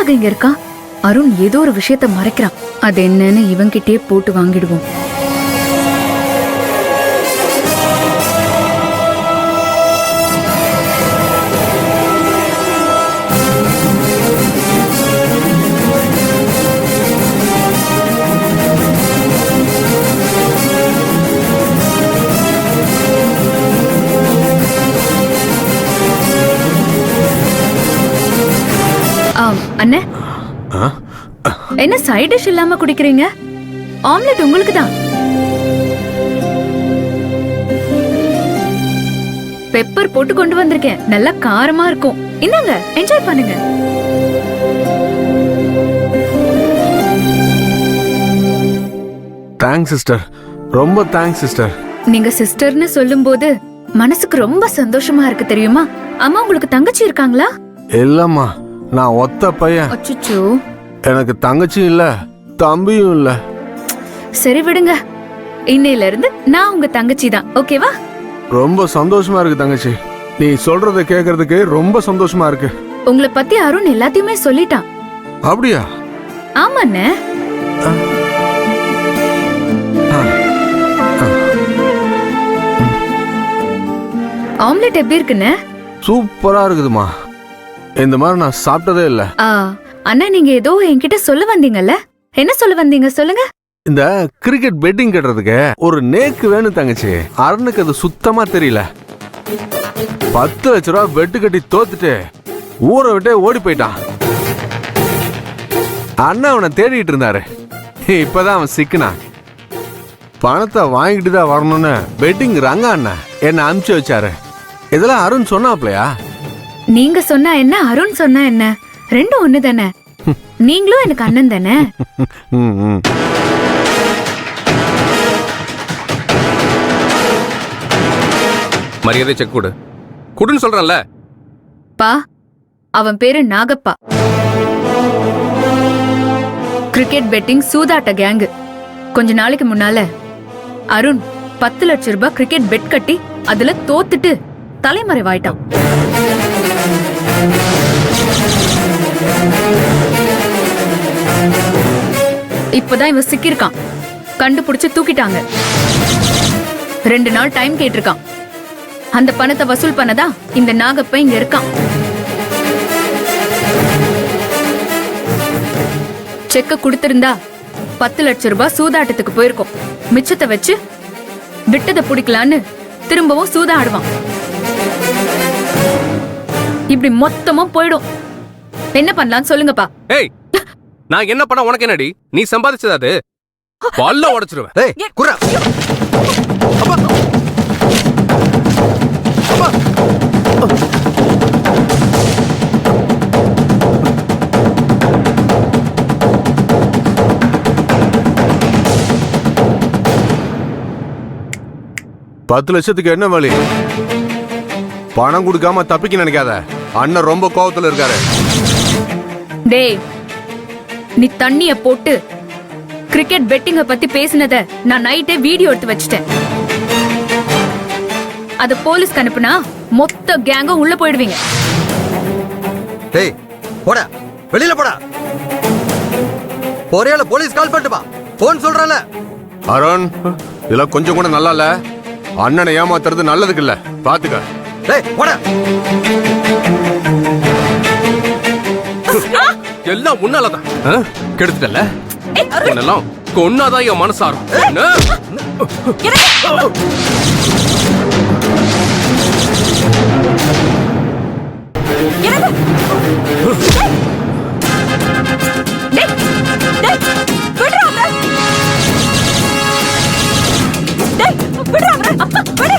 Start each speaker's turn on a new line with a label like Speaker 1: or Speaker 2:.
Speaker 1: எதுக்காக இங்க இருக்கான்? அருண் ஏதோ ஒரு விஷயத்த மறைக்கிறான். அது என்னன்னு இவன்கிட்டயே போட்டு வாங்கிடுவோம். அண்ணே, என்ன சைட் டிஷ் இல்லாம குடிக்கிறீங்க? ஆம்லெட் உங்களுக்கு தான். பெப்பர் போட்டு கொண்டு வந்திருக்கேன், நல்லா காரமா இருக்கும். இந்தாங்க, என்ஜாய் பண்ணுங்க.
Speaker 2: தேங்க்ஸ் சிஸ்டர், ரொம்ப தேங்க்ஸ் சிஸ்டர்.
Speaker 1: நீங்க சிஸ்டர்னு சொல்லும்போது மனசுக்கு ரொம்ப சந்தோஷமா இருக்கு தெரியுமா? அம்மா உங்களுக்கு தங்கச்சி இருக்காங்களா?
Speaker 2: இல்லம்மா, நான் ஒத்த பையன்.
Speaker 1: அச்சச்சோ,
Speaker 2: எனக்கு தங்கச்சியும் இல்ல தம்பியும் இல்ல.
Speaker 1: சரி விடுங்க, இன்னையில இருந்து நான் உங்க தங்கச்சி தான், ஓகேவா?
Speaker 2: ரொம்ப சந்தோஷமா இருக்கு தங்கச்சி, நீ சொல்றத கேக்குறதுக்கு ரொம்ப சந்தோஷமா இருக்கு.
Speaker 1: உங்களை பத்தி அருண் எல்லாத்தையுமே சொல்லிட்டான்.
Speaker 2: அப்படியா?
Speaker 1: ஆமாண்ணே. ஆம்லெட் எப்படி இருக்குன்னு?
Speaker 2: சூப்பரா இருக்குதுமா, இந்த மாதிரி நான் சாப்பிட்டதே இல்ல.
Speaker 1: அண்ணா, நீங்க ஏதோ என்கிட்ட சொல்ல வந்தீங்கல்ல, என்ன சொல்ல வந்தீங்க சொல்லுங்க.
Speaker 2: இந்த கிரிக்கெட் பெட்டிங் கட்டுறதுக்கு ஒரு நேக்கு வேணும் தங்கச்சி. அருணுக்கு அது சுத்தமா தெரியல. 10 லட்ச ரூபா பெட்டு கட்டி தோத்துட்டு ஊரை விட்டே ஓடி போயிட்டான். அண்ணா அவனை தேடிட்டு இருந்தாரு, இப்பதான் அவன் சிக்கினான். பணத்தை வாங்கிட்டு தான் வரணும்னு பெட்டிங் ரங்க அண்ணா என்ன அனுப்பிச்சு வச்சாரு. இதெல்லாம் அருண் சொன்னாப்லையா?
Speaker 1: நீங்க சொன்னா என்ன, அருண் சொன்னா என்ன, ரெண்டும் ஒண்ணு தானே. நீங்களும் எனக்கு அண்ணன் தானே.
Speaker 3: மரியாதை செக் கொடு, குடுன்னு சொல்றேன்ல.
Speaker 1: பா, அவன் பேரு நாகப்பா. கிரிக்கெட் பெட்டிங் சூதாட்ட கேங்கு. கொஞ்ச நாளைக்கு முன்னால அருண் 10 லட்சம் ரூபாய் கிரிக்கெட் பெட் கட்டி அதுல தோத்துட்டு தலைமறைவாயிட்டான். இப்பதான் இவன் சிக்கிருக்கான், கண்டுபிடிச்சு தூக்கிட்டாங்க. 2 நாள் டைம் கேட்டிருக்கான். அந்த பணத்தை வசூல் பண்ணதா இந்த நாகப்ப இங்க இருக்கான். செக்க கொடுத்திருந்தா 10 லட்சம் ரூபாய் சூதாட்டத்துக்கு போயிருக்கும். மிச்சத்தை வச்சு விட்டதை பிடிக்கலான்னு திரும்பவும் சூதா ஆடுவான். இப்படி மொத்தமும் போயிடும். என்ன பண்ணலாம் சொல்லுங்கப்பா.
Speaker 3: ஏய், நான் என்ன பண்ண உனக்கு என்னடி? நீ சம்பாதிச்சதா அது? பல்ல உடைச்சிருவேன்.
Speaker 4: ஏய், குர்ரா. அப்பா. அப்பா.
Speaker 2: பத்து லட்சத்துக்கு என்ன வழி? பணம் கொடுக்காம தப்பிக்க நினைக்காத, அண்ணன் ரொம்ப கோவத்துல இருக்காரு.
Speaker 1: டேய், நீ தண்ணிய போட்டு கிரிக்கெட் பெட்டிங்க பத்தி பேசினத நான் நைட்டே வீடியோ எடுத்து வச்சிட்டேன். அத போலீஸ்க்கு அனுப்புனா மொத்த கேங்கும் உள்ள போயிடுவீங்க.
Speaker 4: டேய், போடா, வெளியில போடா. போறியால போலீஸ் கால் பண்ணிட்டு வா, போன் சொல்றல.
Speaker 2: அருண், இதெல்லாம் கொஞ்சம் கூட நல்லா இல்ல. அண்ணனை ஏமாத்துறது நல்லதுக்கு இல்ல, பாத்துக்க.
Speaker 4: டேய், போடா.
Speaker 3: எல்லாம் உன்னாலதான் கெடுத்துட்டல. உன்னெல்லாம் கொன்னாதான் என் மனசாரும்.
Speaker 5: விடுறா, அப்பா, விடு.